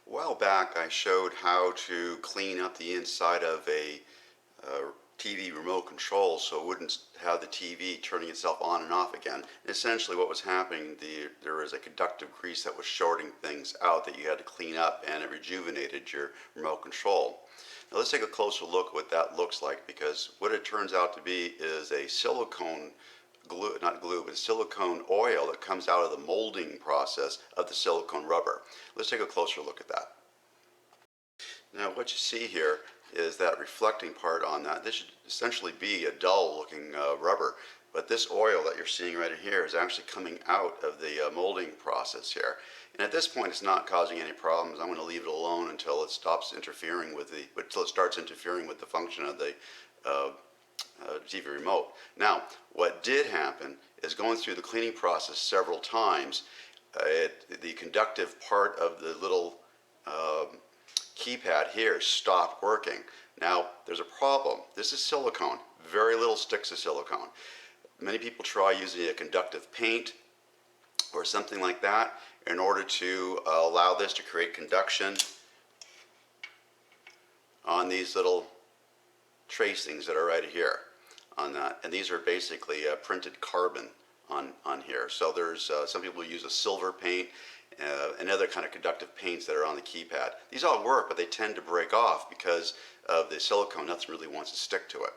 A while back I showed how to clean up the inside of a TV remote control so it wouldn't have the TV turning itself on and off again. Essentially what was happening, there was a conductive grease that was shorting things out that you had to clean up, and it rejuvenated your remote control. Now let's take a closer look at what that looks like, because what it turns out to be is a silicone glue, not glue, but silicone oil that comes out of the molding process of the silicone rubber. Let's take a closer look at that. Now what you see here is that reflecting part on that. This should essentially be a dull looking rubber, but this oil that you're seeing right here is actually coming out of the molding process here. And at this point it's not causing any problems. I'm going to leave it alone until it stops interfering with until it starts interfering with the function of the TV remote. Now what did happen is, going through the cleaning process several times, the conductive part of the little keypad here stopped working. Now there's a problem. This is silicone. Very little sticks to silicone. Many people try using a conductive paint or something like that in order to allow this to create conduction on these little tracings that are right here on that. And these are basically printed carbon on here. So there's some people use a silver paint and other kind of conductive paints that are on the keypad. These all work, but they tend to break off because of the silicone. Nothing really wants to stick to it.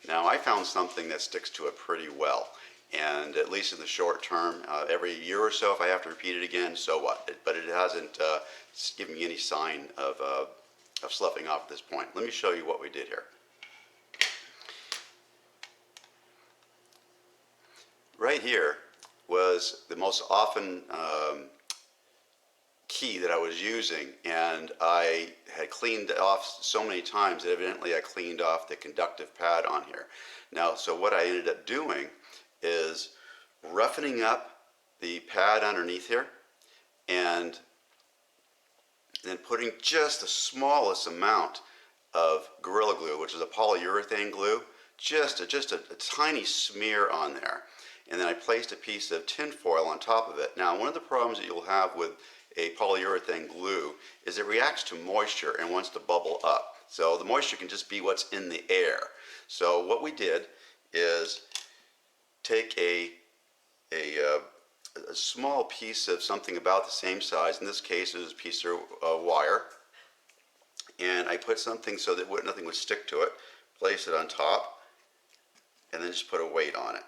Now I found something that sticks to it pretty well, and at least in the short term, every year or so if I have to repeat it again, so what? But it hasn't given me any sign of sloughing off at this point. Let me show you what we did here. Right here was the most often key that I was using, and I had cleaned it off so many times that evidently I cleaned off the conductive pad on here. Now, so what I ended up doing is roughening up the pad underneath here, and then putting just the smallest amount of Gorilla Glue, which is a polyurethane glue, just a tiny smear on there. And then I placed a piece of tinfoil on top of it. Now, one of the problems that you'll have with a polyurethane glue is it reacts to moisture and wants to bubble up. So the moisture can just be what's in the air. So what we did is take a small piece of something about the same size. In this case, it was a piece of wire. And I put something so that nothing would stick to it, place it on top, and then just put a weight on it.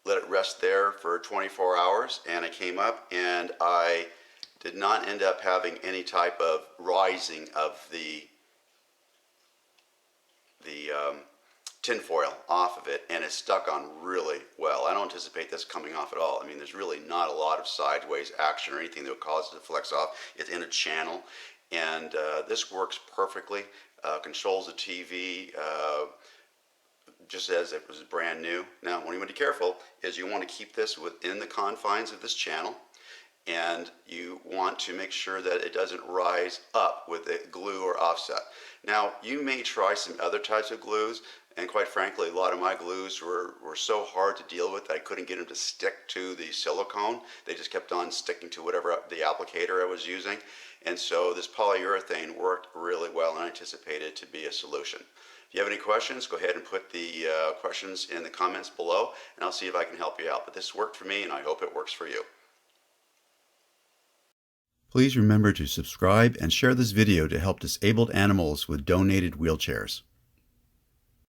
Let it rest there for 24 hours, and I came up and I did not end up having any type of rising of the tinfoil off of it, and it stuck on really well. I don't anticipate this coming off at all. I mean, there's really not a lot of sideways action or anything that would cause it to flex off. It's in a channel, and this works perfectly. Controls the TV just as it was brand new. Now, what you want to be careful is you want to keep this within the confines of this channel, and you want to make sure that it doesn't rise up with the glue or offset. Now, you may try some other types of glues, and quite frankly, a lot of my glues were so hard to deal with that I couldn't get them to stick to the silicone. They just kept on sticking to whatever the applicator I was using. And so this polyurethane worked really well, and I anticipate it to be a solution. If you have any questions, go ahead and put the questions in the comments below, and I'll see if I can help you out. But this worked for me, and I hope it works for you. Please remember to subscribe and share this video to help disabled animals with donated wheelchairs.